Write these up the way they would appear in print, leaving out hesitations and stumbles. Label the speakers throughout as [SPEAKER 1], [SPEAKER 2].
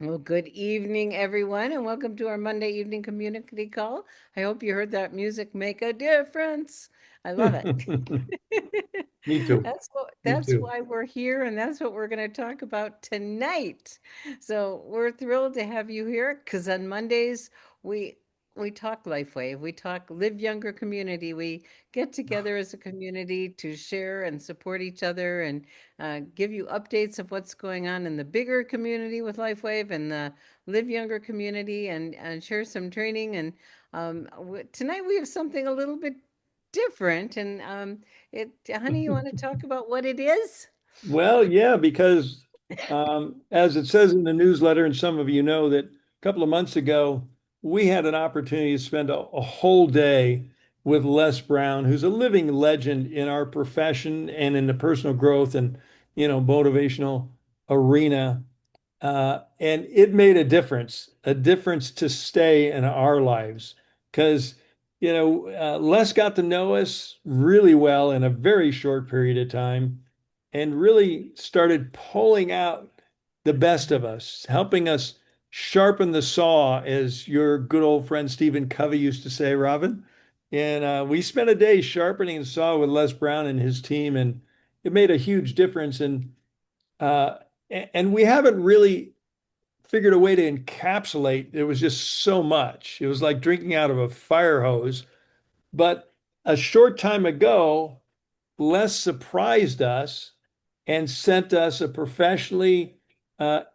[SPEAKER 1] Well, good evening, everyone, and welcome to our Monday evening community call. I hope you heard that music make a difference. I love it.
[SPEAKER 2] Me too. Me
[SPEAKER 1] That's
[SPEAKER 2] too.
[SPEAKER 1] why we're here, and that's what we're going to talk about tonight. So we're thrilled to have you here because on Mondays we we talk LifeWave, we talk Live Younger community. We get together as a community to share and support each other and give you updates of what's going on in the bigger community with LifeWave and the Live Younger community and share some training. And tonight we have something a little bit different. And honey, you want to talk about what it is?
[SPEAKER 2] Well, yeah, because as it says in the newsletter, and some of you know that a couple of months ago, we had an opportunity to spend a whole day with Les Brown, who's a living legend in our profession and in the personal growth and, motivational arena. And it made a difference to stay in our lives because, Les got to know us really well in a very short period of time and really started pulling out the best of us, helping us sharpen the saw, as your good old friend Stephen Covey used to say, Robin. And we spent a day sharpening the saw with Les Brown and his team, and it made a huge difference. Uh, and we haven't really figured a way to encapsulate. It was just so much. It was like drinking out of a fire hose. But a short time ago, Les surprised us and sent us a professionally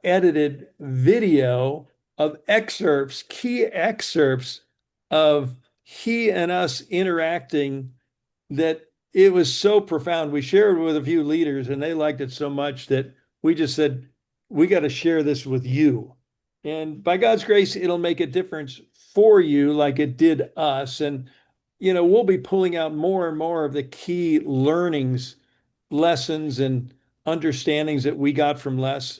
[SPEAKER 2] edited video of excerpts, key excerpts of he and us interacting that it was so profound. We shared it with a few leaders and they liked it so much that we just said, we got to share this with you. And by God's grace, it'll make a difference for you like it did us. And, we'll be pulling out more and more of the key learnings, lessons, and understandings that we got from Les.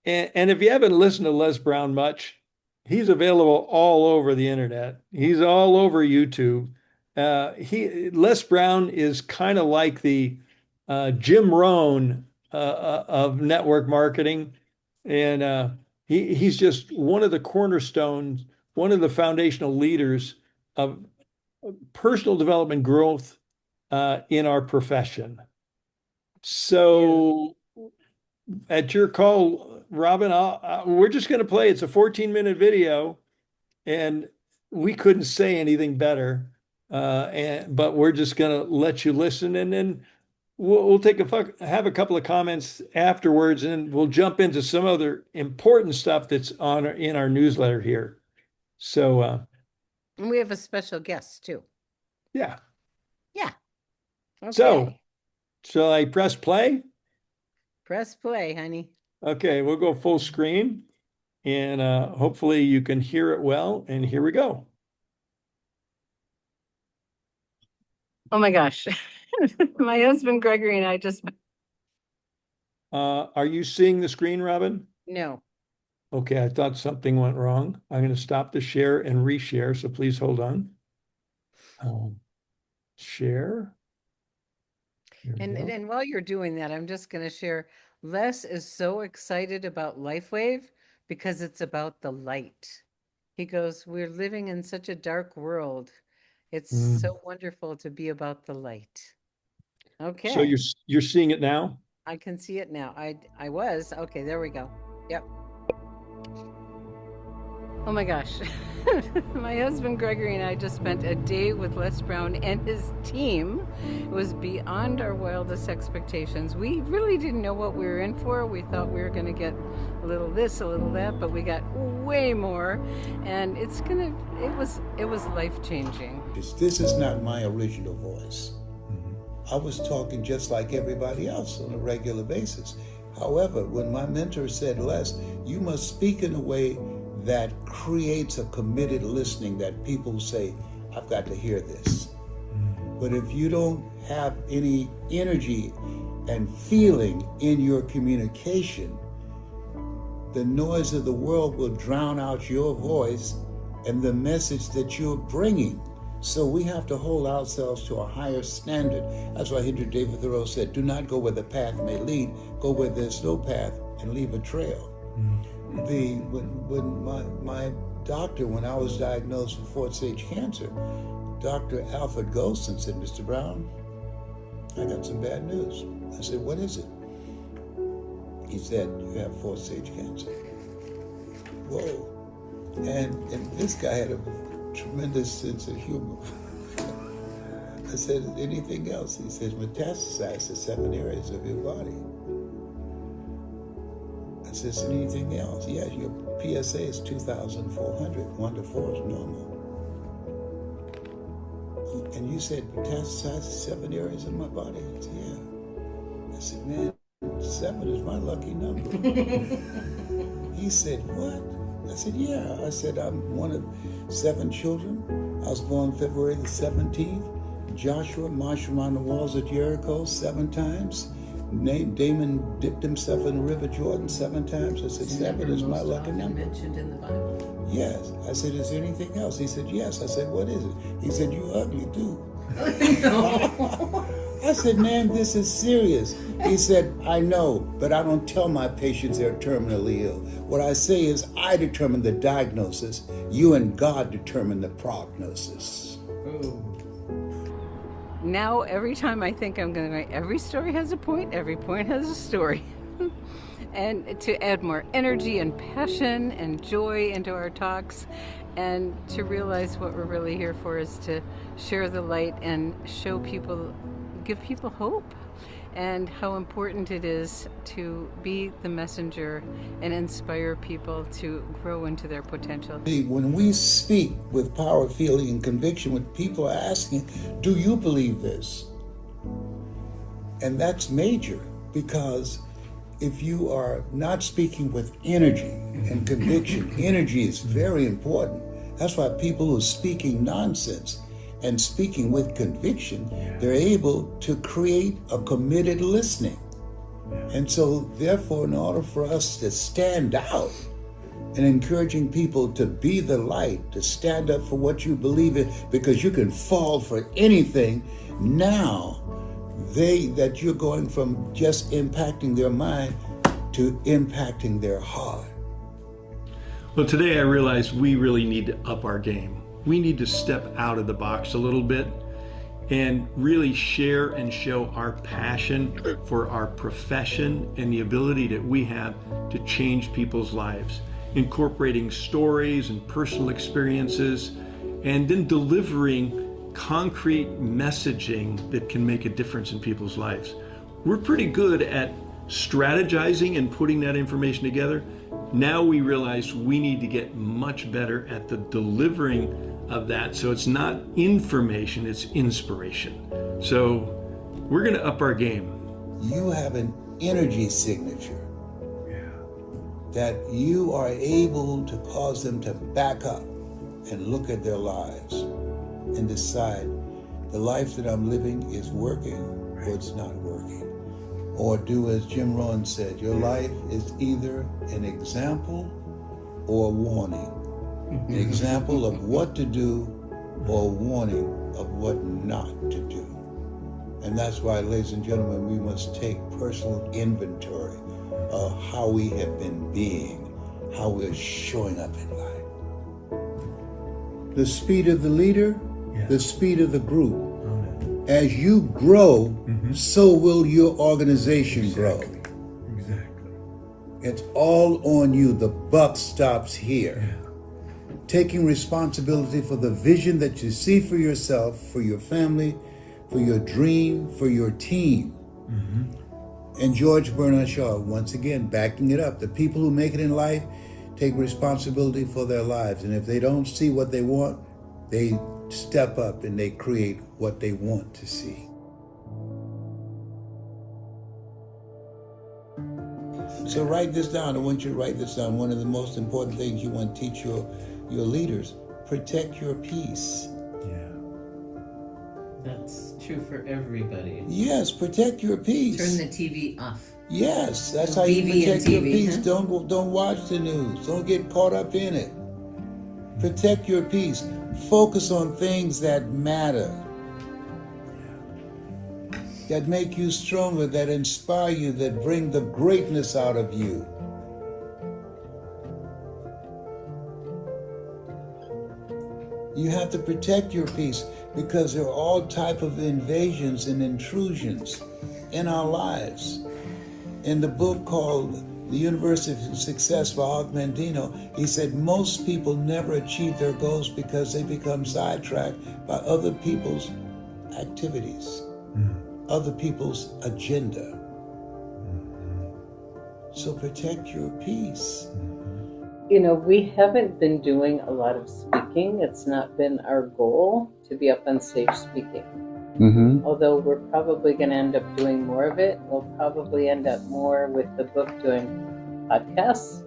[SPEAKER 2] And if you haven't listened to Les Brown much, he's available all over the internet. He's all over YouTube. Les Brown is kind of like the Jim Rohn of network marketing, and he's just one of the cornerstones, one of the foundational leaders of personal development growth in our profession.
[SPEAKER 1] Yeah.
[SPEAKER 2] So at your call, Robin, we're just going to play. It's a 14-minute video, and we couldn't say anything better. But we're just going to let you listen, and then we'll have a couple of comments afterwards, and we'll jump into some other important stuff that's in our newsletter here. So,
[SPEAKER 1] And we have a special guest too.
[SPEAKER 2] yeah.
[SPEAKER 1] Yeah.
[SPEAKER 2] So,
[SPEAKER 1] Okay.
[SPEAKER 2] shall I press play?
[SPEAKER 1] Press play, honey.
[SPEAKER 2] Okay, we'll go full screen, and hopefully you can hear it well. And here we go.
[SPEAKER 1] Oh my gosh. My husband Gregory and I just
[SPEAKER 2] Are you seeing the screen, Robin?
[SPEAKER 1] no.
[SPEAKER 2] Okay, I thought something went wrong. I'm going to stop the share and reshare, so please hold on. Um, Share. Here we
[SPEAKER 1] And
[SPEAKER 2] go.
[SPEAKER 1] and while you're doing that, I'm just going to share. Les is so excited about LifeWave because it's about the light. He goes, "We're living in such a dark world. It's
[SPEAKER 2] Mm.
[SPEAKER 1] so wonderful to be about the light."
[SPEAKER 2] So
[SPEAKER 1] Okay,
[SPEAKER 2] you're seeing it now?
[SPEAKER 1] I can see it now. I was. Okay, there we go. Yep. Oh my gosh. My husband Gregory and I just spent a day with Les Brown and his team. It was beyond our wildest expectations. We really didn't know what we were in for. We thought we were going to get a little this, a little that, but we got way more. And it was life-changing.
[SPEAKER 3] This is not my original voice.
[SPEAKER 2] Mhm.
[SPEAKER 3] I was talking just like everybody else on a regular basis. However, when my mentor said, Les, you must speak in a way that creates a committed listening that people say, I've got to hear this. But if you don't have any energy and feeling in your communication, the noise of the world will drown out your voice and the message that you're bringing. So we have to hold ourselves to a higher standard. That's why Henry David Thoreau said, do not go where the path may lead, go where there's no path and leave a trail. when my doctor, when I was diagnosed with fourth stage cancer, Dr. Alfred Golston said, "Mr. Brown, I got some bad news." I said, "What is it?" He said, "You have fourth stage cancer." Whoa. And this guy had a tremendous sense of humor. I said, "Anything else?" He said, "Metastasized to 7 areas of your body." I said, "Is anything else?" "Yeah, your PSA is 2,400. 1 to 4 is normal." "And you said metastasized to 7 areas of my body?" He said, "Yeah." I said, "Man, 7 is my lucky number." He said, "What?" I said, "Yeah." I said, "I'm one of 7 children. I was born February the 17th. Joshua marched around the walls of Jericho 7 times. Damon dipped himself in the River Jordan 7 times. I said, 7 is my lucky number."
[SPEAKER 1] Mentioned in the Bible.
[SPEAKER 3] "Yes." I said, "Is there anything else?" He said, "Yes." I said, "What is it?" He said, "You ugly too." I said, "Man, this is serious." He said, "I know, but I don't tell my patients they're terminally ill. What I say is I determine the diagnosis. You and God determine the prognosis."
[SPEAKER 1] Now, every time I think I'm going to write, every story has a point, every point has a story. And to add more energy and passion and joy into our talks, and to realize what we're really here for is to share the light and show people, give people hope, and how important it is to be the messenger and inspire people to grow into their potential.
[SPEAKER 3] When we speak with power, feeling, and conviction, when people are asking, "Do you believe this?" And that's major, because if you are not speaking with energy and conviction, energy is very important. That's why people who are speaking nonsense and speaking with conviction, they're able to create a committed listening. And so, therefore, in order for us to stand out and encouraging people to be the light, to stand up for what you believe in, because you can fall for anything now, that you're going from just impacting their mind to impacting their heart.
[SPEAKER 2] Well, today I realized we really need to up our game. We need to step out of the box a little bit and really share and show our passion for our profession and the ability that we have to change people's lives, incorporating stories and personal experiences, and then delivering concrete messaging that can make a difference in people's lives. We're pretty good at strategizing and putting that information together. Now we realize we need to get much better at the delivering of that, so it's not information, it's inspiration. So we're going to up our game.
[SPEAKER 3] You have an energy signature that you are able to cause them to back up and look at their lives and decide, the life that I'm living is working or it's not working. Or do as Jim Rohn said, your life is either an example or a warning. An example of what to do or a warning of what not to do. And that's why, ladies and gentlemen, we must take personal inventory of how we have been being, how we're showing up in life. The speed of the leader, the speed of the group. As you grow, so will your organization grow.
[SPEAKER 2] Exactly.
[SPEAKER 3] It's all on you. The buck stops here. Taking responsibility for the vision that you see for yourself, for your family, for your dream, for your team. And George Bernard Shaw, once again, backing it up. The people who make it in life take responsibility for their lives. And if they don't see what they want, they step up and they create what they want to see. So write this down. I want you to write this down. One of the most important things you want to teach your leaders: protect your peace.
[SPEAKER 4] That's true for everybody.
[SPEAKER 3] Yes, protect your peace.
[SPEAKER 4] Turn the TV off.
[SPEAKER 3] Yes, that's
[SPEAKER 4] No
[SPEAKER 3] how you
[SPEAKER 4] TV and
[SPEAKER 3] protect your
[SPEAKER 4] TV,
[SPEAKER 3] peace.
[SPEAKER 4] huh?
[SPEAKER 3] Don't watch the news. Don't get caught up in it. Protect your peace. Focus on things that matter, that make you stronger, that inspire you, that bring the greatness out of you. You have to protect your peace because there are all type of invasions and intrusions in our lives. In the book called The University of Success by Og Mandino, he said most people never achieve their goals because they become sidetracked by other people's activities, other people's agenda. So protect your peace.
[SPEAKER 1] You know, we haven't been doing a lot of speaking. It's not been our goal to be up on stage speaking. Although we're probably going to end up doing more of it. We'll probably end up more with the book doing podcasts.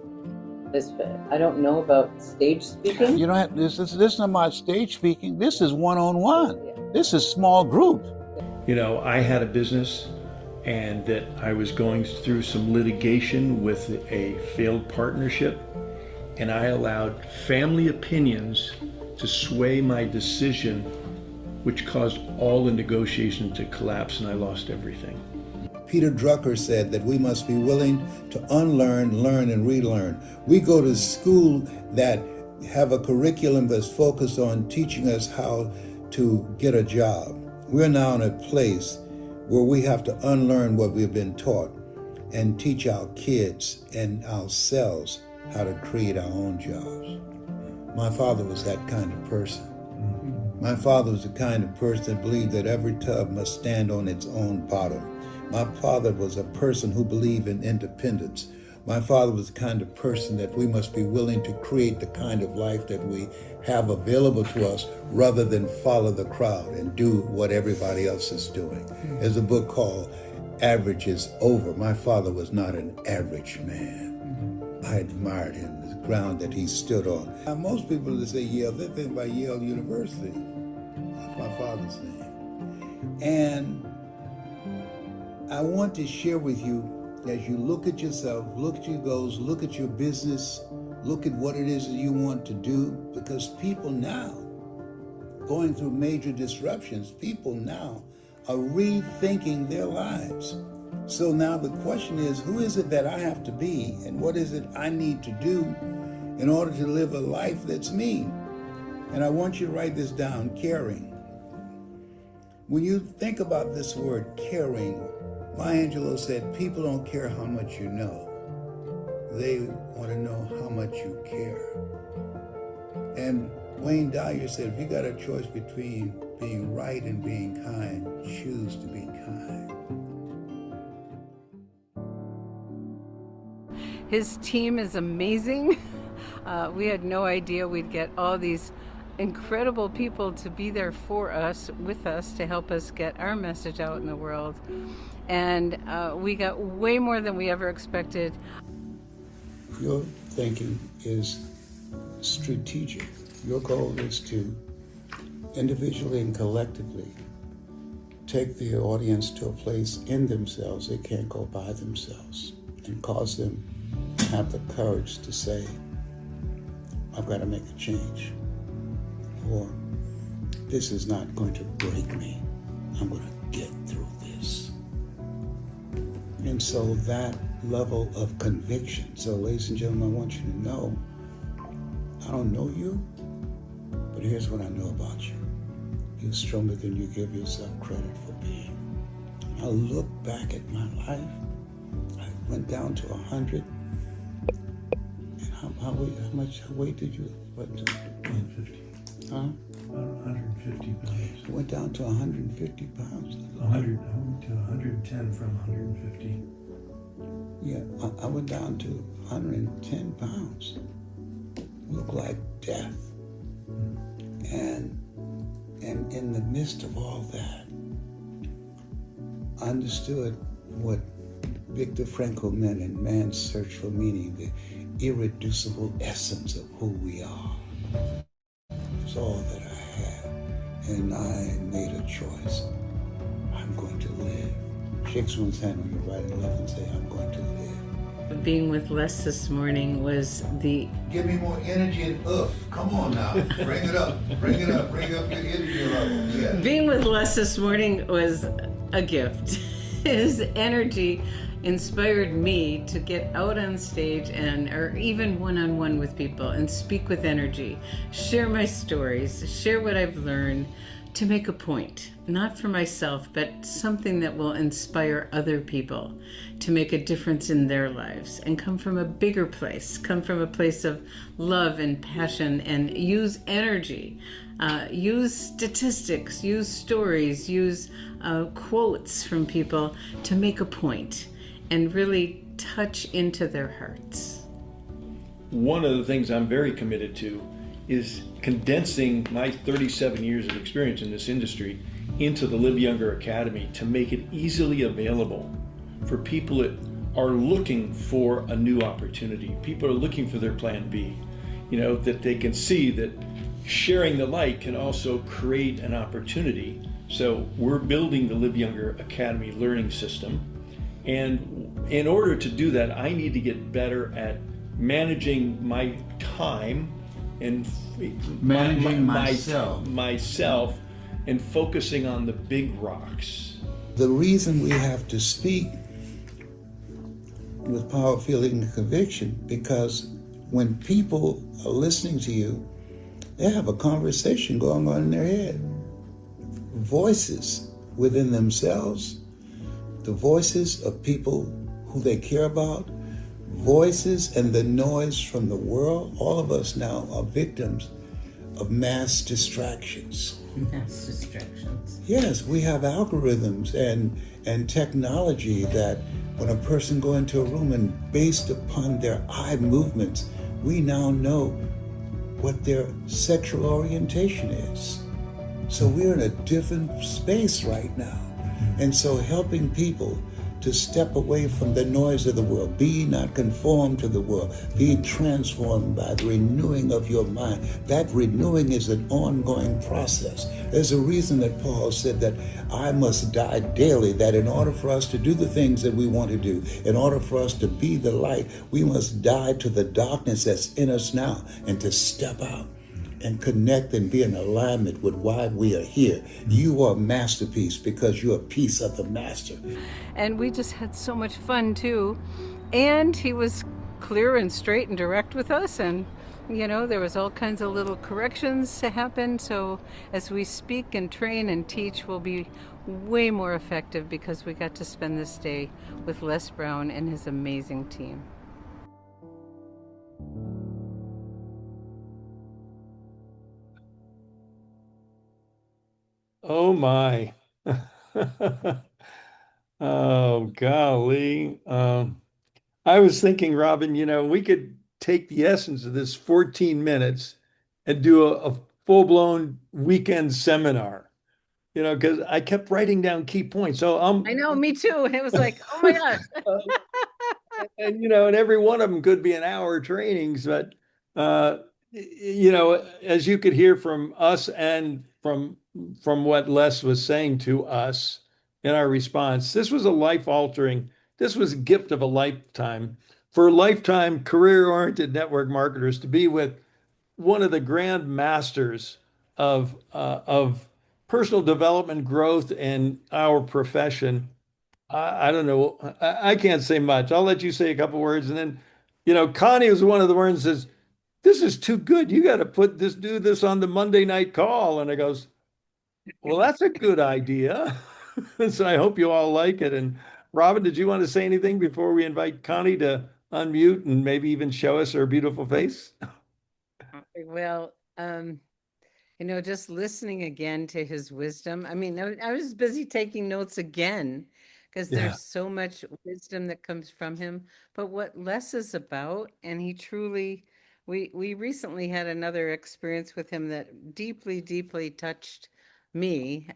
[SPEAKER 1] I don't know about stage speaking.
[SPEAKER 3] You don't have, this is not my stage speaking. This is one-on-one. This is small group.
[SPEAKER 2] You know, I had a business and that I was going through some litigation with a failed partnership, and I allowed family opinions to sway my decision, which caused all the negotiation to collapse, and I lost everything.
[SPEAKER 3] Peter Drucker said that we must be willing to unlearn, learn, and relearn. We go to school that have a curriculum that's focused on teaching us how to get a job. We're now in a place where we have to unlearn what we've been taught and teach our kids and ourselves how to create our own jobs. My father was that kind of person. My father was the kind of person that believed that every tub must stand on its own bottom. My father was a person who believed in independence. My father was the kind of person that we must be willing to create the kind of life that we have available to us rather than follow the crowd and do what everybody else is doing. There's a book called Average is Over. My father was not an average man. I admired him, the ground that he stood on. Now, most people that say Yale, they think about Yale University. That's my father's name. And I want to share with you, as you look at yourself, look at your goals, look at your business, look at what it is that you want to do, because people now, going through major disruptions, people now are rethinking their lives. So now the question is, who is it that I have to be, and what is it I need to do in order to live a life that's me? And I want you to write this down, caring. When you think about this word caring, Maya Angelou said, people don't care how much you know. They want to know how much you care. And Wayne Dyer said, if you got a choice between being right and being kind, choose to be kind.
[SPEAKER 1] His team is amazing. We had no idea we'd get all these incredible people to be there for us, with us, to help us get our message out in the world. And we got way more than we ever expected.
[SPEAKER 3] Your thinking is strategic. Your goal is to individually and collectively take the audience to a place in themselves they can't go by themselves, and cause them to have the courage to say, I've got to make a change, or this is not going to break me. I'm going to get through this. And so that level of conviction. So ladies and gentlemen, I want you to know, I don't know you, but here's what I know about you. You're stronger than you give yourself credit for being. I look back at my life. I went down to 100. And how much weight did you, what?
[SPEAKER 2] 150.
[SPEAKER 3] Huh?
[SPEAKER 2] About 150 pounds.
[SPEAKER 3] I went down to 150 pounds.
[SPEAKER 2] 100 to 110 from 150.
[SPEAKER 3] Yeah, I went down to 110 pounds. Looked like death. And in the midst of all that, I understood what Viktor Frankl meant in Man's Search for Meaning, the irreducible essence of who we are. It's all that I had. And I made a choice. I'm going to live. Shake someone's hand on your right and left and say, I'm going to live.
[SPEAKER 1] Being with Les this morning was the...
[SPEAKER 3] Give me more energy and oof. Come on now. Bring it up. Bring it up. Bring up your energy level. Yeah.
[SPEAKER 1] Being with Les this morning was a gift. His energy inspired me to get out on stage and or even one-on-one with people and speak with energy, share my stories, share what I've learned to make a point, not for myself, but something that will inspire other people to make a difference in their lives and come from a bigger place, come from a place of love and passion, and use energy, use statistics, use stories, use quotes from people to make a point and really touch into their hearts.
[SPEAKER 2] One of the things I'm very committed to is condensing my 37 years of experience in this industry into the Live Younger Academy to make it easily available for people that are looking for a new opportunity. People are looking for their plan B, that they can see that sharing the light can also create an opportunity. So we're building the Live Younger Academy learning system. And in order to do that, I need to get better at managing my time and
[SPEAKER 5] managing
[SPEAKER 2] myself and focusing on the big rocks.
[SPEAKER 3] The reason we have to speak with power, feeling, and conviction, because when people are listening to you, they have a conversation going on in their head. Voices within themselves, the voices of people who they care about, voices and the noise from the world. All of us now are victims of mass distractions.
[SPEAKER 4] Mass distractions.
[SPEAKER 3] Yes, we have algorithms and technology that when a person go into a room and based upon their eye movements, we now know what their sexual orientation is. So we're in a different space right now. And so helping people to step away from the noise of the world, be not conformed to the world, be transformed by the renewing of your mind. That renewing is an ongoing process. There's a reason that Paul said that I must die daily, that in order for us to do the things that we want to do, in order for us to be the light, we must die to the darkness that's in us now and to step out and connect and be in alignment with why we are here. You are a masterpiece because you're a piece of the master.
[SPEAKER 1] And we just had so much fun too. And he was clear and straight and direct with us. And, there was all kinds of little corrections to happen. So as we speak and train and teach, we'll be way more effective because we got to spend this day with Les Brown and his amazing team.
[SPEAKER 2] Oh my. Oh, golly. I was thinking, Robin, we could take the essence of this 14 minutes and do a full-blown weekend seminar, because I kept writing down key points. So
[SPEAKER 1] I know, me too. It was like, oh my gosh.
[SPEAKER 2] and every one of them could be an hour trainings, but as you could hear from us and from what Les was saying to us in our response, this was this was a gift of a lifetime for lifetime career-oriented network marketers to be with one of the grand masters of personal development growth in our profession. I don't know. I can't say much. I'll let you say a couple words. And then, Connie was one of the ones that says, this is too good. You got to do this on the Monday night call. And I goes, well, that's a good idea. So I hope you all like it. And Robin, did you want to say anything before we invite Connie to unmute and maybe even show us her beautiful face?
[SPEAKER 1] Well, just listening again to his wisdom. I mean, I was busy taking notes again because there's so much wisdom that comes from him. But what Les is about, and he truly, we recently had another experience with him that deeply, deeply touched me.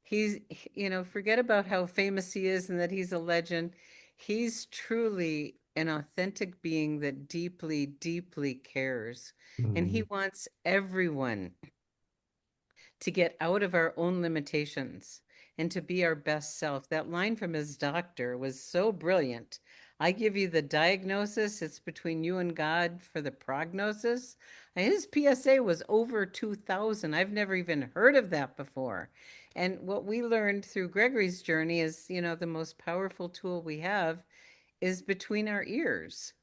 [SPEAKER 1] He's, forget about how famous he is and that he's a legend. He's truly an authentic being that deeply, deeply cares. And he wants everyone to get out of our own limitations and to be our best self. That line from his doctor was so brilliant. I give you the diagnosis. It's between you and God for the prognosis. And his PSA was over 2,000. I've never even heard of that before. And what we learned through Gregory's journey is, the most powerful tool we have is between our ears.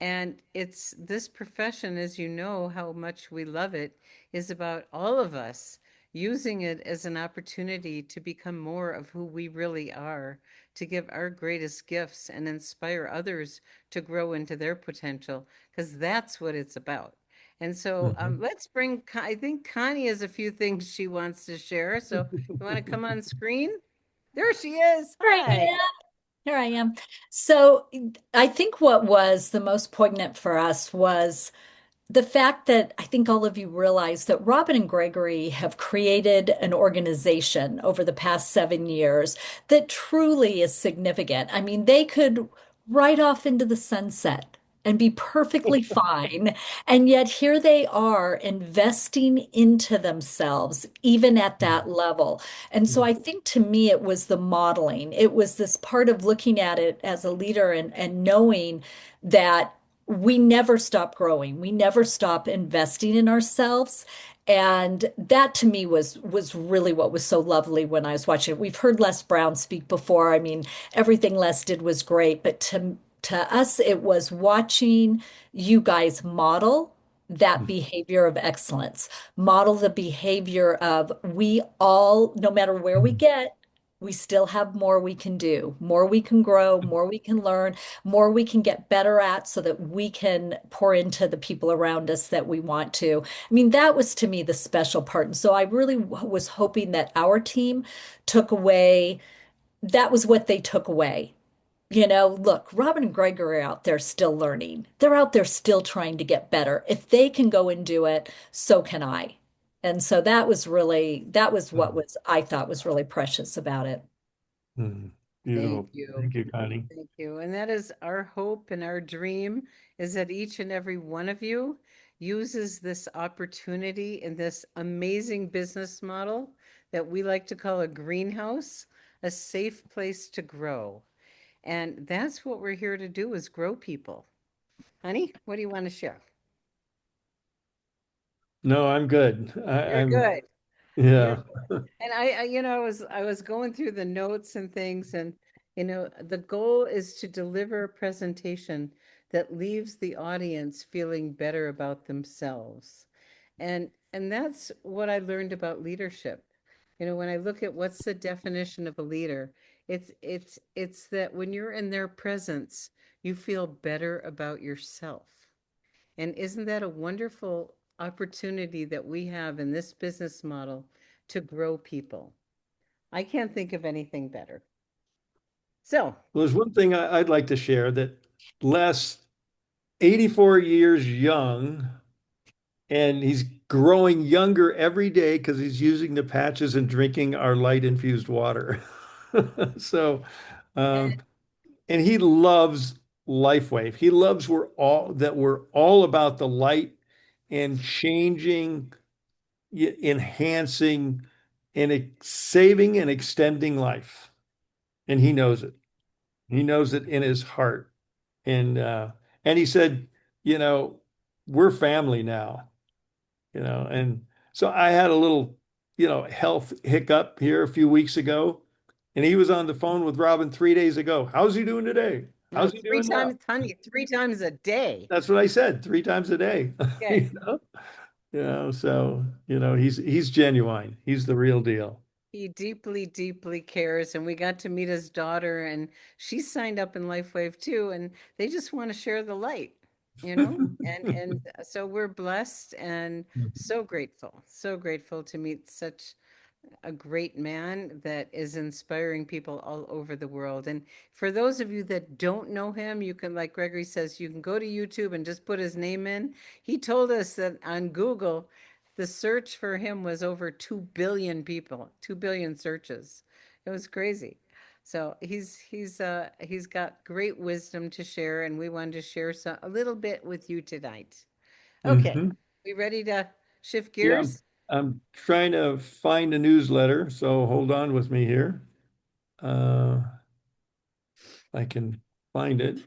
[SPEAKER 1] And it's this profession, as you know, how much we love it, is about all of us using it as an opportunity to become more of who we really are, to give our greatest gifts and inspire others to grow into their potential, because that's what it's about. And so
[SPEAKER 2] Mhm.
[SPEAKER 1] let's bring, I think Connie has a few things she wants to share. So you want to come on screen? There she is.
[SPEAKER 5] All right,
[SPEAKER 1] Hi.
[SPEAKER 5] here I am. So I think what was the most poignant for us was the fact that I think all of you realize that Robin and Gregory have created an organization over the past 7 years that truly is significant. I mean, they could ride off into the sunset and be perfectly fine. And yet here they are investing into themselves, even at that level. And so I think to me, it was the modeling. It was this part of looking at it as a leader and knowing that we never stop growing. We never stop investing in ourselves. And that to me was really what was so lovely when I was watching it. We've heard Les Brown speak before. I mean, everything Les did was great, but to us, it was watching you guys model that behavior of excellence, model the behavior of we all, no matter where we get, we still have more we can do, more we can grow, more we can learn, more we can get better at so that we can pour into the people around us that we want to. I mean, that was to me the special part. And so I really was hoping that our team took away, that was what they took away. Look, Robin and Greg are out there still learning. They're out there still trying to get better. If they can go and do it, so can I. And so that was what was, I thought was really precious about it.
[SPEAKER 2] Mhm.
[SPEAKER 1] Thank
[SPEAKER 2] Beautiful.
[SPEAKER 1] you.
[SPEAKER 2] Thank you, Connie.
[SPEAKER 1] Thank you. And that is our hope and our dream is that each and every one of you uses this opportunity in this amazing business model that we like to call a greenhouse, a safe place to grow. And that's what we're here to do is grow people. Honey, what do you want to share?
[SPEAKER 2] No, I'm good.
[SPEAKER 1] You're good. You're
[SPEAKER 2] Yeah.
[SPEAKER 1] And I was going through the notes and things, and the goal is to deliver a presentation that leaves the audience feeling better about themselves. And that's what I learned about leadership. When I look at what's the definition of a leader, it's that when you're in their presence, you feel better about yourself. And isn't that a wonderful opportunity that we have in this business model to grow people? I can't think of anything better. So,
[SPEAKER 2] Well, there's one thing I'd like to share that Les, 84 years young, and he's growing younger every day because he's using the patches and drinking our light infused water. So, um, and he loves LifeWave. He loves we're all about the light and changing, enhancing, and saving and extending life. And he knows it. He knows it in his heart. And he said, you know, we're family now, and so I had a little, health hiccup here a few weeks ago, and he was on the phone with Robin 3 days ago. How's he doing today?
[SPEAKER 1] no,
[SPEAKER 2] How's he
[SPEAKER 1] three
[SPEAKER 2] doing now?
[SPEAKER 1] times, honey, 3 times a day.
[SPEAKER 2] That's what I said, 3 times a day.
[SPEAKER 1] Okay.
[SPEAKER 2] So he's genuine. He's the real deal.
[SPEAKER 1] He deeply, deeply cares. And we got to meet his daughter, and she signed up in LifeWave too. And they just want to share the light, and so we're blessed and so grateful to meet such a great man that is inspiring people all over the world. And for those of you that don't know him, you can, like Gregory says, you can go to YouTube and just put his name in. He told us that on Google, the search for him was over 2 billion people, 2 billion searches. It was crazy. So he's got great wisdom to share, and we wanted to share a little bit with you tonight. Okay,
[SPEAKER 2] Hmm.
[SPEAKER 1] we ready to shift
[SPEAKER 2] Yeah,
[SPEAKER 1] gears?
[SPEAKER 2] I'm trying to find a newsletter, so hold on with me here. Uh, I can find it.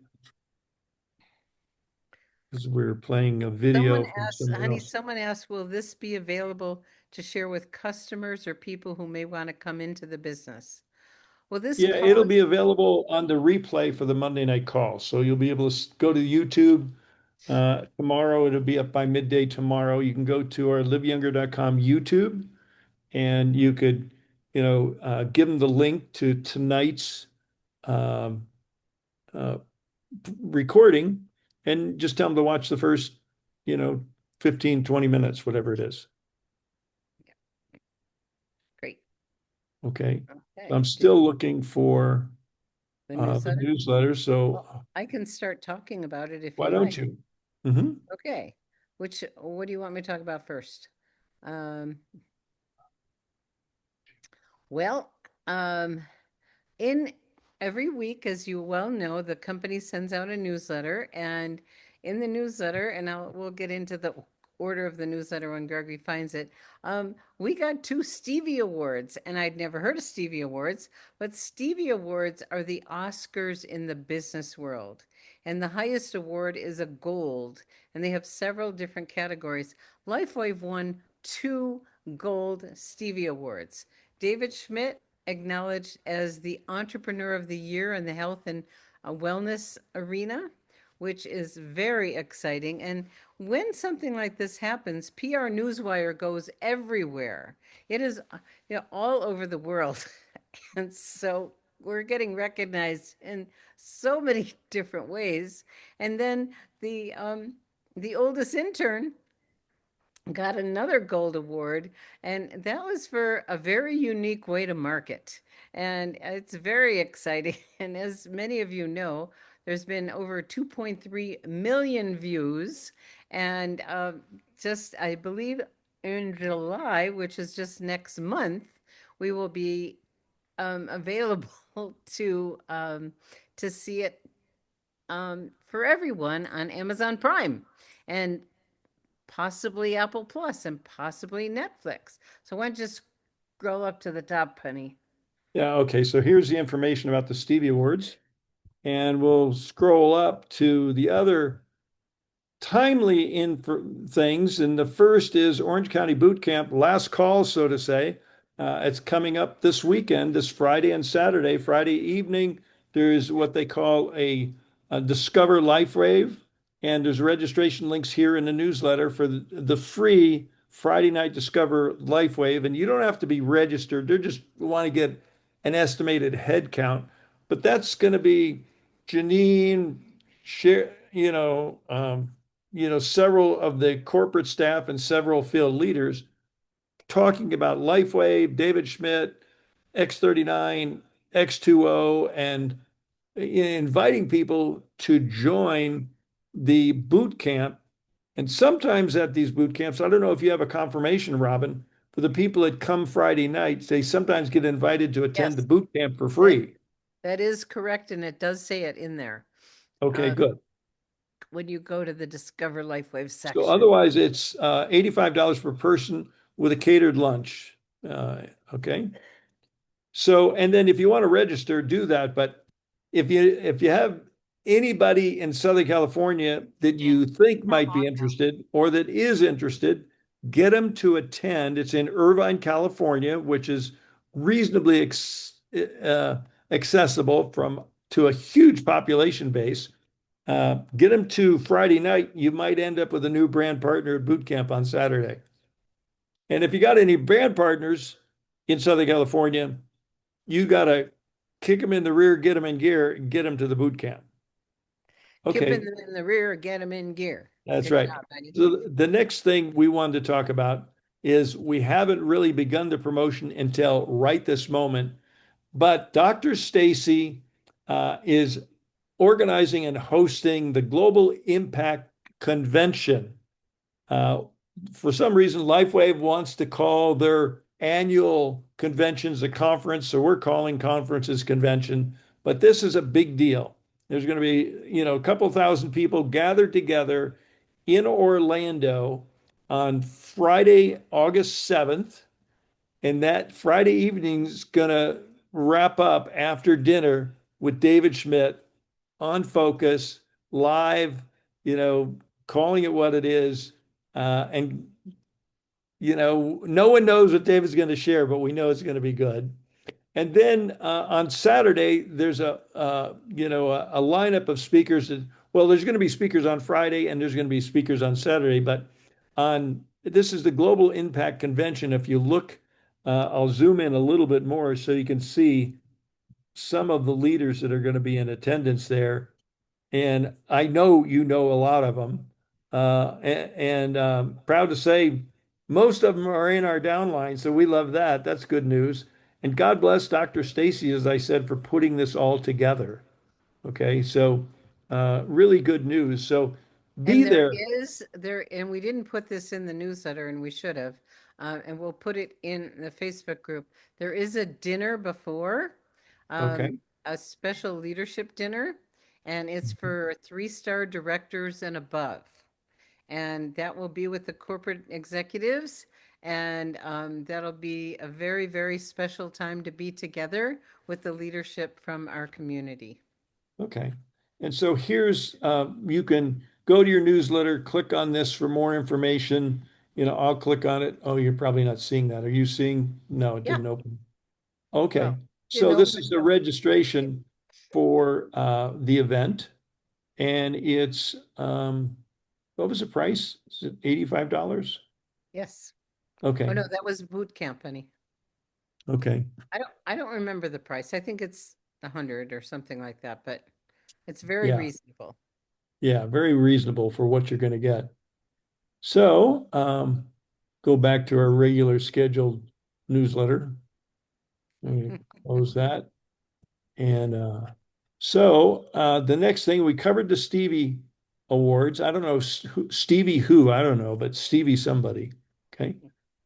[SPEAKER 2] because we're playing a
[SPEAKER 1] Someone
[SPEAKER 2] video from
[SPEAKER 1] asked,
[SPEAKER 2] someone
[SPEAKER 1] honey,
[SPEAKER 2] else.
[SPEAKER 1] someone asked, will this be available to share with customers or people who may want to come into the business? Well, this
[SPEAKER 2] Yeah,
[SPEAKER 1] call
[SPEAKER 2] it'll be
[SPEAKER 1] is,
[SPEAKER 2] available on the replay for the Monday night call. So you'll be able to go to YouTube tomorrow. It'll be up by midday tomorrow. You can go to our liveyounger.com YouTube and you could, give them the link to tonight's um, uh, recording and just tell them to watch the first, you know, 15, 20 minutes, whatever it is.
[SPEAKER 1] great.
[SPEAKER 2] Okay.
[SPEAKER 1] Okay.
[SPEAKER 2] I'm still looking for
[SPEAKER 1] The
[SPEAKER 2] the
[SPEAKER 1] newsletter.
[SPEAKER 2] newsletter. So
[SPEAKER 1] Well, I can start talking about it if
[SPEAKER 2] why
[SPEAKER 1] you
[SPEAKER 2] don't
[SPEAKER 1] like.
[SPEAKER 2] you? Mhm.
[SPEAKER 1] Okay. What do you want me to talk about first? Um, well, in every week, as you well know, the company sends out a newsletter, and in the newsletter, and we'll get into the order of the newsletter when Gregory finds it. We got 2 Stevie Awards, and I'd never heard of Stevie Awards, but Stevie Awards are the Oscars in the business world. And the highest award is a gold, and they have several different categories. Lifewave won 2 gold Stevie Awards. David Schmidt acknowledged as the Entrepreneur of the Year in the health and wellness arena, which is very exciting. And when something like this happens, PR Newswire goes everywhere. It is, all over the world. And so we're getting recognized in so many different ways. And then the oldest intern got another gold award, and that was for a very unique way to market. And it's very exciting. And as many of you know, there's been over 2.3 million views. And just, I believe, in July, which is just next month, we will be available to see it for everyone on Amazon Prime. And possibly Apple Plus and possibly Netflix. So why don't you scroll up to the top, honey?
[SPEAKER 2] Yeah, okay. So here's the information about the Stevie Awards. And we'll scroll up to the other timely things. And the first is Orange County Boot Camp, last call, so to say. It's coming up this weekend, this Friday and Saturday. Friday evening, there's what they call a Discover Life Wave. And there's registration links here in the newsletter for the free Friday night Discover Life Wave. And you don't have to be registered. They just want to get an estimated head count. But that's going to be Janine, share, several of the corporate staff and several field leaders talking about LifeWave, David Schmidt, X39, X2O, and inviting people to join the boot camp. And sometimes at these boot camps, I don't know if you have a confirmation, Robin, for the people that come Friday nights, they sometimes get invited to attend the
[SPEAKER 1] Yes,
[SPEAKER 2] boot camp for free.
[SPEAKER 1] that is correct, and it does say it in there
[SPEAKER 2] Okay, good.
[SPEAKER 1] when you go to the Discover LifeWave
[SPEAKER 2] So
[SPEAKER 1] section.
[SPEAKER 2] otherwise, it's $85 per person with a catered lunch. Okay. So, and then if you want to register, do that. But if you have anybody in Southern California that you think might be interested or that is interested, get them to attend. It's in Irvine, California, which is reasonably accessible to a huge population base. Get them to Friday night. You might end up with a new brand partner at boot camp on Saturday. And if you got any brand partners in Southern California, you got to kick them in the rear, get them in gear, and get them to the boot camp. Okay,
[SPEAKER 1] Kipping them in the rear, get them in gear.
[SPEAKER 2] that's
[SPEAKER 1] Good
[SPEAKER 2] right.
[SPEAKER 1] job, buddy.
[SPEAKER 2] So the next thing we wanted to talk about is we haven't really begun the promotion until right this moment, but Dr. Stacy is organizing and hosting the Global Impact Convention. For some reason, LifeWave wants to call their annual conventions a conference, so we're calling conferences convention. But this is a big deal. There's going to be, a couple thousand people gathered together in Orlando on Friday, August 7th. And that Friday evening is going to wrap up after dinner with David Schmidt on Focus, live, calling it what it is. And, no one knows what David's going to share, but we know it's going to be good. And then on Saturday, there's a lineup of speakers. Well, there's going to be speakers on Friday and there's going to be speakers on Saturday. But this is the Global Impact Convention. If you look, I'll zoom in a little bit more so you can see some of the leaders that are going to be in attendance there. And I know you know a lot of them. Proud to say most of them are in our downline, so we love that. That's good news. And God bless Dr. Stacy, as I said, for putting this all together. Okay, so really good news. So be
[SPEAKER 1] And there
[SPEAKER 2] there.
[SPEAKER 1] is there, and we didn't put this in the newsletter, and we should have, and we'll put it in the Facebook group. There is a dinner before,
[SPEAKER 2] Okay.
[SPEAKER 1] a special leadership dinner, and it's for 3-star directors and above. And that will be with the corporate executives. And that'll be a very, very special time to be together with the leadership from our community.
[SPEAKER 2] Okay. And so here's, you can go to your newsletter, click on this for more information. I'll click on it. Oh, you're probably not seeing that. Are you seeing? No, it
[SPEAKER 1] Yeah,
[SPEAKER 2] didn't open. Okay.
[SPEAKER 1] well,
[SPEAKER 2] So
[SPEAKER 1] didn't
[SPEAKER 2] this
[SPEAKER 1] open.
[SPEAKER 2] is the registration for the event. And it's, what was the price? Is it $85?
[SPEAKER 1] Yes.
[SPEAKER 2] Okay.
[SPEAKER 1] Oh, no, that was boot camp, honey.
[SPEAKER 2] Okay.
[SPEAKER 1] I don't remember the price. I think it's 100 or something like that, but it's very
[SPEAKER 2] Yeah.
[SPEAKER 1] reasonable.
[SPEAKER 2] Yeah. Very reasonable for what you're going to get. So, go back to our regular scheduled newsletter. Close that. And the next thing, we covered the Stevie Awards. I don't know Stevie who, I don't know, but Stevie somebody. Okay.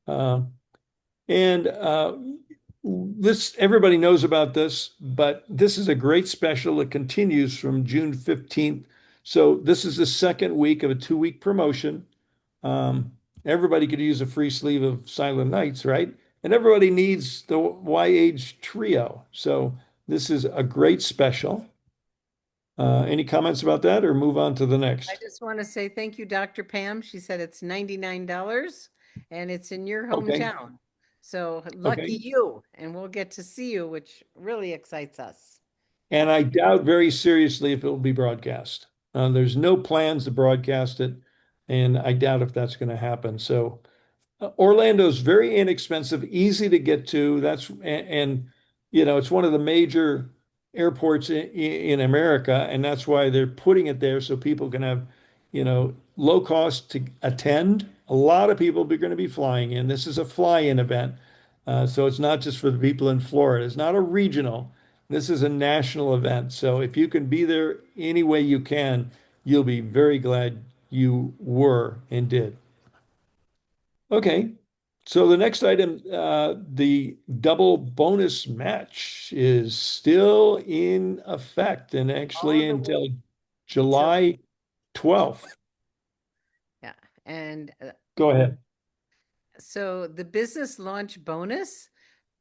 [SPEAKER 2] Uh, and this everybody knows about this, but this is a great special that continues from June 15th. So this is the second week of a 2-week promotion. Everybody could use a free sleeve of Silent Nights, right? And everybody needs the Y-Age Trio. So this is a great special. Any comments about that or move on to the
[SPEAKER 1] I
[SPEAKER 2] next?
[SPEAKER 1] just want to say thank you, Dr. Pam. She said it's $99 and it's in your
[SPEAKER 2] Okay.
[SPEAKER 1] hometown. So lucky
[SPEAKER 2] Okay.
[SPEAKER 1] you, and we'll get to see you, which really excites us.
[SPEAKER 2] And I doubt very seriously if it will be broadcast. There's no plans to broadcast it, and I doubt if that's going to happen. So Orlando's very inexpensive, easy to get to. It's one of the major airports in America, and that's why they're putting it there so people can have, low cost to attend. A lot of people are going to be flying in. This is a fly-in event, so it's not just for the people in Florida. It's not a regional. This is a national event. So if you can be there any way you can, you'll be very glad you were and did. Okay. So the next item, the double bonus match is still in effect and actually
[SPEAKER 1] All the way
[SPEAKER 2] until
[SPEAKER 1] till
[SPEAKER 2] July 12th.
[SPEAKER 1] yeah. And
[SPEAKER 2] Go ahead.
[SPEAKER 1] so the business launch bonus,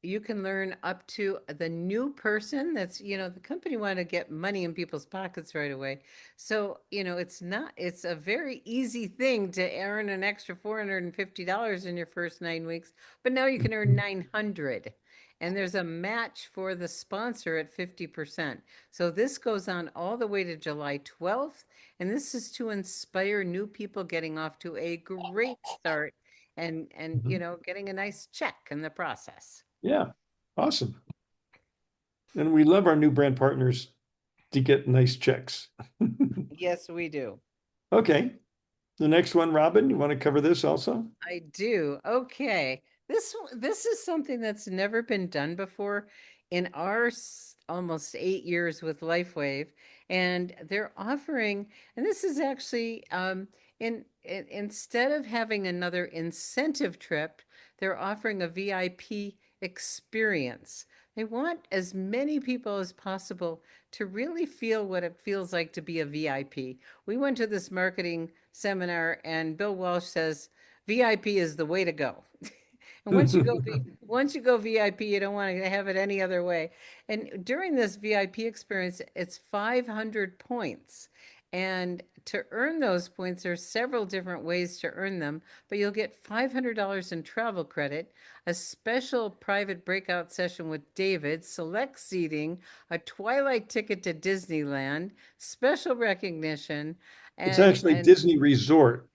[SPEAKER 1] you can learn up to the new person that's, the company want to get money in people's pockets right away. So, it's a very easy thing to earn an extra $450 in your first 9 weeks, but now you can earn 900. And there's a match for the sponsor at 50%. So this goes on all the way to July 12th. And this is to inspire new people getting off to a great start and
[SPEAKER 2] Mhm.
[SPEAKER 1] getting a nice check in the process.
[SPEAKER 2] Yeah. Awesome. And we love our new brand partners to get nice checks.
[SPEAKER 1] Yes, we do.
[SPEAKER 2] Okay. The next one, Robin, you want to cover this also?
[SPEAKER 1] I do. Okay. This is something that's never been done before in our almost 8 years with LifeWave, and they're offering, and this is actually instead of having another incentive trip, they're offering a VIP experience. They want as many people as possible to really feel what it feels like to be a VIP. We went to this marketing seminar, and Bill Walsh says VIP is the way to go. And once you go VIP, you don't want to have it any other way. And during this VIP experience, it's 500 points. And to earn those points, there's several different ways to earn them, but you'll get $500 in travel credit, a special private breakout session with David, select seating, a Twilight ticket to Disneyland, special recognition,
[SPEAKER 2] It's actually
[SPEAKER 1] and
[SPEAKER 2] Disney Resort.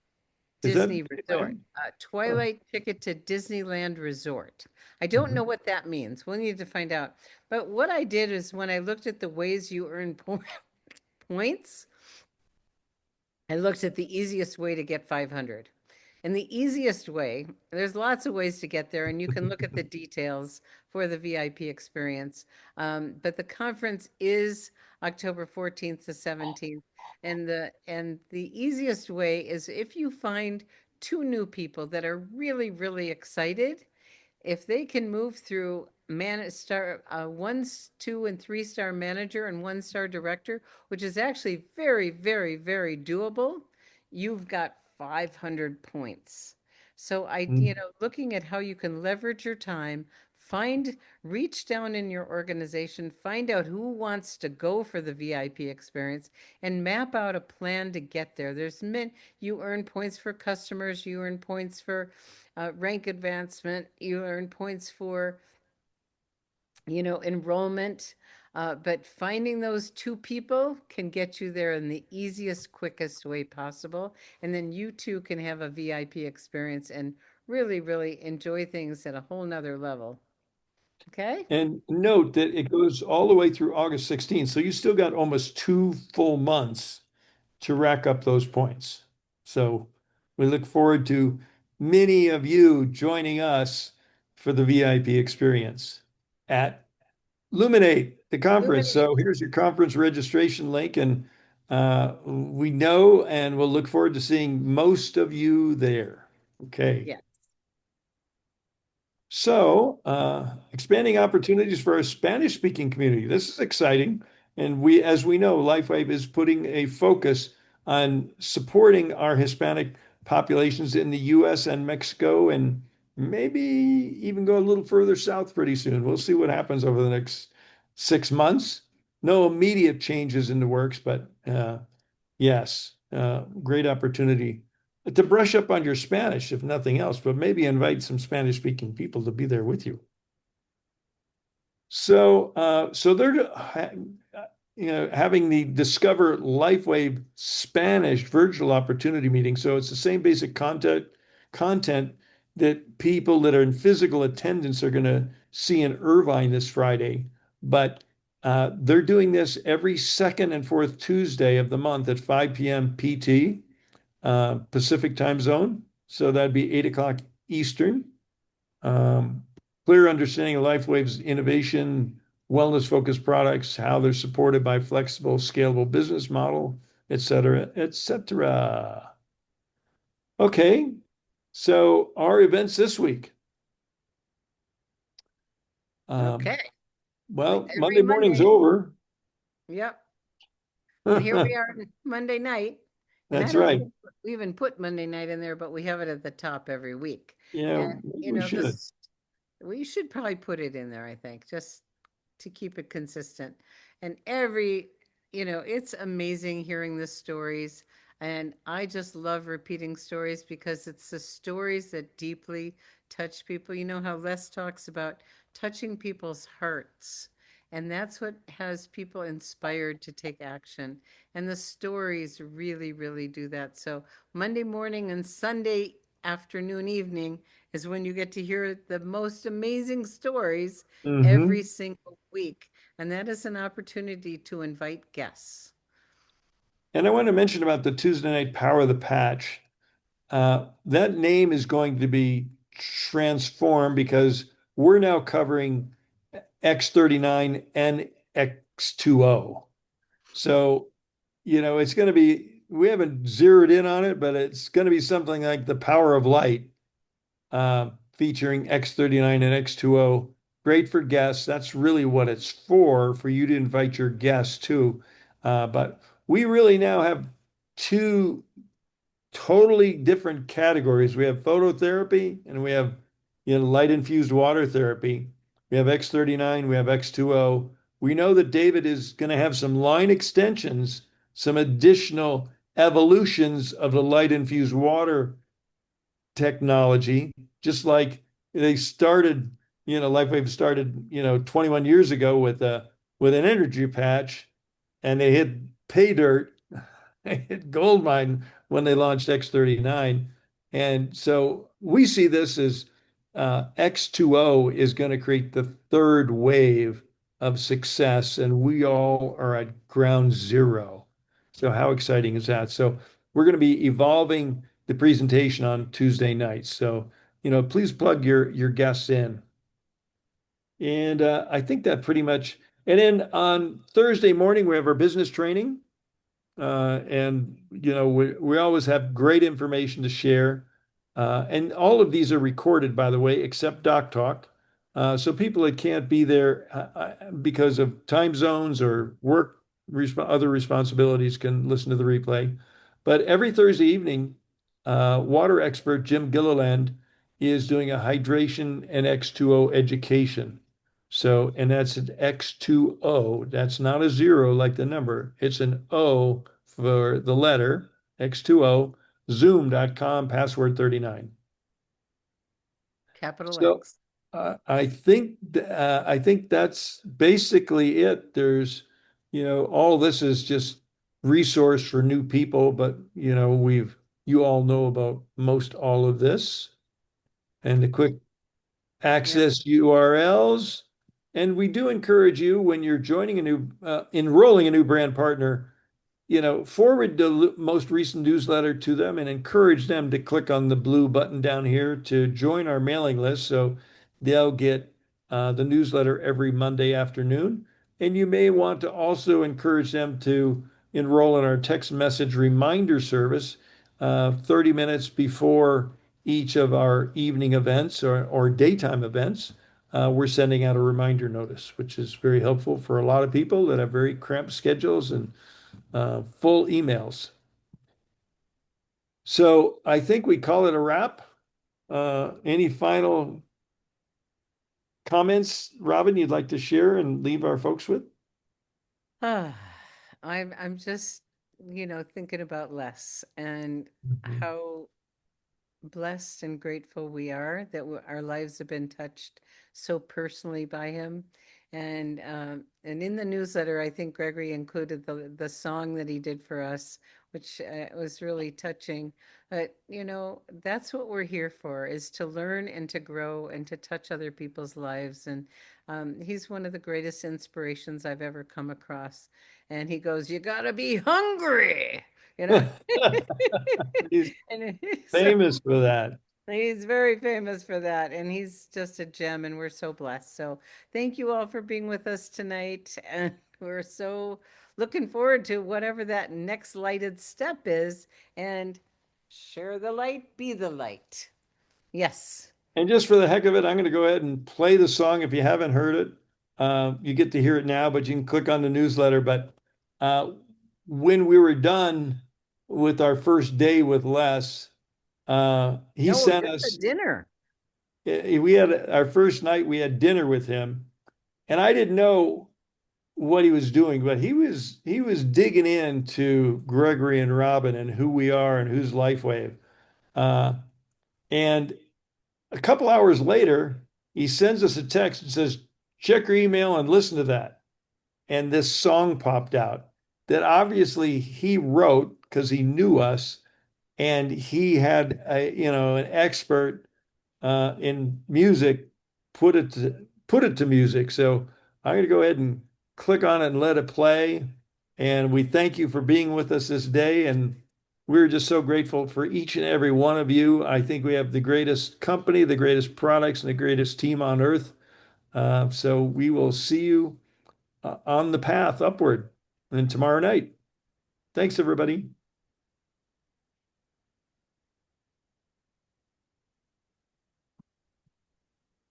[SPEAKER 2] Is that
[SPEAKER 1] Disney Resort,
[SPEAKER 2] Disneyland? Oh.
[SPEAKER 1] Twilight ticket to Disneyland Resort. I don't know what that means. We'll need to find out. But what I did is when I looked at the ways you earn points, I looked at the easiest way to get 500. And the easiest way, there's lots of ways to get there, and you can look at the details for the VIP experience. But the conference is October 14th to 17th. And the easiest way is if you find two new people that are really, really excited, if they can move through star one, two, and three-star manager and one-star director, which is actually very, very, very doable, you've got 500 points. So looking at how you can leverage your time, reach down in your organization, find out who wants to go for the VIP experience, and map out a plan to get there. You earn points for customers, you earn points for rank advancement, you earn points for, enrollment. But finding those two people can get you there in the easiest, quickest way possible. And then you too can have a VIP experience and really, really enjoy things at a whole nother level. Okay?
[SPEAKER 2] And note that it goes all the way through August 16th. So you still got almost 2 full months to rack up those points. So we look forward to many of you joining us for the VIP experience at Luminate, the conference.
[SPEAKER 1] Luminate.
[SPEAKER 2] So here's your conference registration link, and we know and we'll look forward to seeing most of you there. Okay.
[SPEAKER 1] Yeah.
[SPEAKER 2] So, expanding opportunities for our Spanish-speaking community. This is exciting. And as we know, LifeWave is putting a focus on supporting our Hispanic populations in the US and Mexico, and maybe even go a little further south pretty soon. We'll see what happens over the next 6 months. No immediate changes in the works, but yes, great opportunity to brush up on your Spanish, if nothing else, but maybe invite some Spanish-speaking people to be there with you. So they're having the Discover LifeWave Spanish virtual opportunity meeting. So it's the same basic content that people that are in physical attendance are going to see in Irvine this Friday, but they're doing this every second and fourth Tuesday of the month at 5 p.m. PT. Pacific time zone. So that'd be 8 o'clock Eastern. Clear understanding of LifeWave's innovation, wellness-focused products, how they're supported by flexible, scalable business model, et cetera, et cetera. Okay, so our events this week.
[SPEAKER 1] Okay.
[SPEAKER 2] Well,
[SPEAKER 1] Every
[SPEAKER 2] Monday morning's
[SPEAKER 1] Monday.
[SPEAKER 2] over.
[SPEAKER 1] Yep. And here we are Monday night. And
[SPEAKER 2] That's
[SPEAKER 1] I don't
[SPEAKER 2] right.
[SPEAKER 1] think we even put Monday night in there, but we have it at the top every week.
[SPEAKER 2] Yeah,
[SPEAKER 1] And,
[SPEAKER 2] we should.
[SPEAKER 1] we should probably put it in there, I think, just to keep it consistent. And it's amazing hearing the stories. And I just love repeating stories because it's the stories that deeply touch people. You know how Les talks about touching people's hearts. And that's what has people inspired to take action. And the stories really, really do that. So Monday morning and Sunday afternoon, evening is when you get to hear the most amazing stories every single week. And that is an opportunity to invite guests.
[SPEAKER 2] And I want to mention about the Tuesday night Power of the Patch. That name is going to be transformed because we're now covering X39 and X20. So, it's going to be, we haven't zeroed in on it, but it's going to be something like the Power of Light, featuring X39 and X20. Great for guests. That's really what it's for you to invite your guests too. But we really now have two totally different categories. We have phototherapy and we have light infused water therapy. We have X39, we have X20. We know that David is going to have some line extensions, some additional evolutions of the light infused water technology, just like they started, LifeWave started, 21 years ago with an energy patch, and they hit pay dirt, they hit gold mine when they launched X39. And so we see this as X2O is going to create the third wave of success, and we all are at ground zero. So how exciting is that? So we're going to be evolving the presentation on Tuesday nights. So, please plug your guests in. And I think that pretty much. And then on Thursday morning, we have our business training. And we always have great information to share. And all of these are recorded, by the way, except Doc Talk. So people that can't be there because of time zones or work other responsibilities can listen to the replay. But every Thursday evening, water expert Jim Gilliland is doing a hydration and X2O education. So, and that's an X2O. That's not a zero like the number. It's an O for the letter, X2O, zoom.com, password 39.
[SPEAKER 1] Capital
[SPEAKER 2] So
[SPEAKER 1] X.
[SPEAKER 2] I think that's basically it. There's, all this is just resource for new people, but you all know about most all of this and the quick
[SPEAKER 1] Yep.
[SPEAKER 2] access URLs. And we do encourage you when you're enrolling a new brand partner, forward the most recent newsletter to them and encourage them to click on the blue button down here to join our mailing list. So they'll get the newsletter every Monday afternoon. And you may want to also encourage them to enroll in our text message reminder service 30 minutes before each of our evening events or daytime events. We're sending out a reminder notice, which is very helpful for a lot of people that have very cramped schedules and full emails. So I think we call it a wrap. Any final comments, Robin, you'd like to share and leave our folks with?
[SPEAKER 1] Ah, I'm just, thinking about Les and how blessed and grateful we are that our lives have been touched so personally by him. And in the newsletter, I think Gregory included the song that he did for us, which was really touching. But that's what we're here for, is to learn and to grow and to touch other people's lives. And he's one of the greatest inspirations I've ever come across. And he goes, "You gotta be hungry," you know.
[SPEAKER 2] He's
[SPEAKER 1] And so
[SPEAKER 2] famous for that.
[SPEAKER 1] he's very famous for that, and he's just a gem, and we're so blessed. So thank you all for being with us tonight, and we're so looking forward to whatever that next lighted step is. And share the light, be the light. Yes.
[SPEAKER 2] And just for the heck of it, I'm going to go ahead and play the song. If you haven't heard it, you get to hear it now, but you can click on the newsletter. But uh, when we were done with our first day with Les, he
[SPEAKER 1] No,
[SPEAKER 2] sent
[SPEAKER 1] just a
[SPEAKER 2] us,
[SPEAKER 1] dinner.
[SPEAKER 2] we had our first night, we had dinner with him. And I didn't know what he was doing, but he was digging into Gregory and Robin and who we are and who's LifeWave. Uh, and a couple hours later, he sends us a text and says, check your email and listen to that. And this song popped out that obviously he wrote because he knew us and he had an expert in music put it to music. So I'm going to go ahead and click on it and let it play. And we thank you for being with us this day. And we're just so grateful for each and every one of you. I think we have the greatest company, the greatest products, and the greatest team on earth. So we will see you on the path upward and tomorrow night. Thanks, everybody.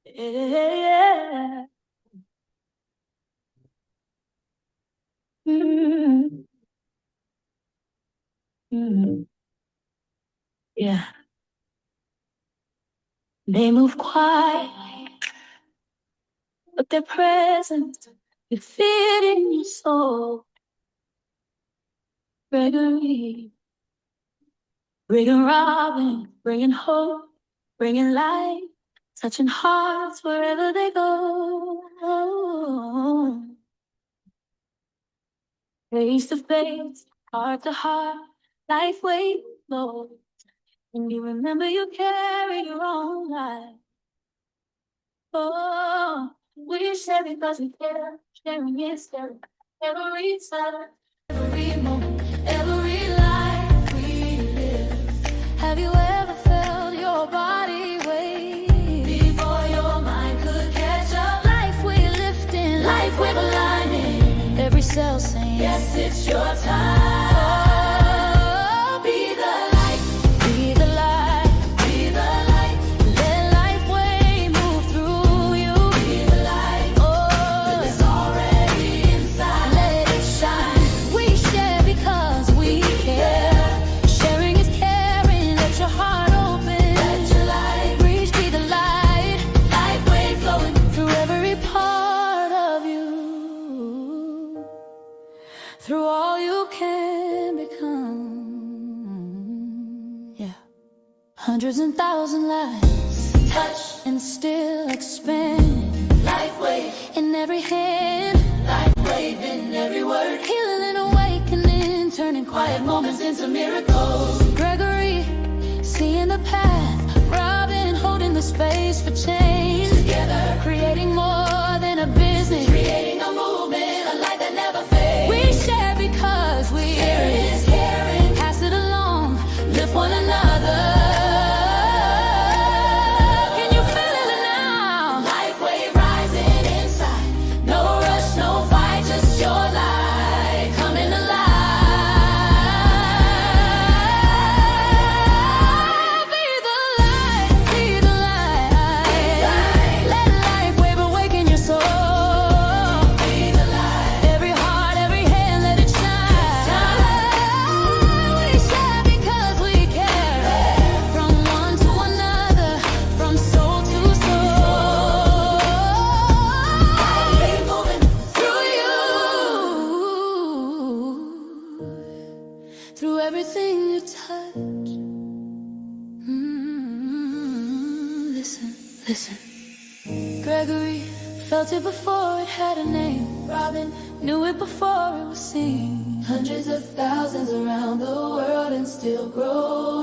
[SPEAKER 5] Yeah. Mm, mm, yeah. They move quietly, but their presence, you feel it in your soul. Gregory.
[SPEAKER 6] Bringing Robin, bringing hope, bringing light, touching hearts wherever they go. Face to face, heart to heart, life way low. And you remember you carry your own life. Oh, we share because we care. Sharing is scary. Every time, every moment, every life we live. Have you ever felt your body wave before your mind could catch up? Life we lifting, life we're aligning. Every cell saying, yes, it's your time. Oh, be the light, be the light, be the light. Let life way move through you. Be the light, oh, it's already inside. Let it shine. We share because we care. Sharing is caring. Let your heart open. Let your light reach. Be the light. Life way flowing through every part of you. Through all you can become. Yeah. Hundreds and thousand lives touch and still expand. Life wave in every hand. Life wave in every word. Healing and awakening. Turning quiet moments into miracles. Gregory, seeing the path. Robin, holding the space for change. Together, creating more than a business. Creating a movement, a light that never fades. We share because we sharing is caring. Pass it along, lift one another. Can you feel it now? Life wave rising inside. No rush, no fight, just your light coming alive. Be the light, be the light. Let light wave awaken your soul. Be the light. Every heart, every hand, let it shine. We share because we care. From one to another, from soul to soul. Keep moving through you. Through everything you touch. Listen, listen. Gregory felt it before it had a name. Robin knew it before it was seen. Hundreds of thousands around the world and still grows.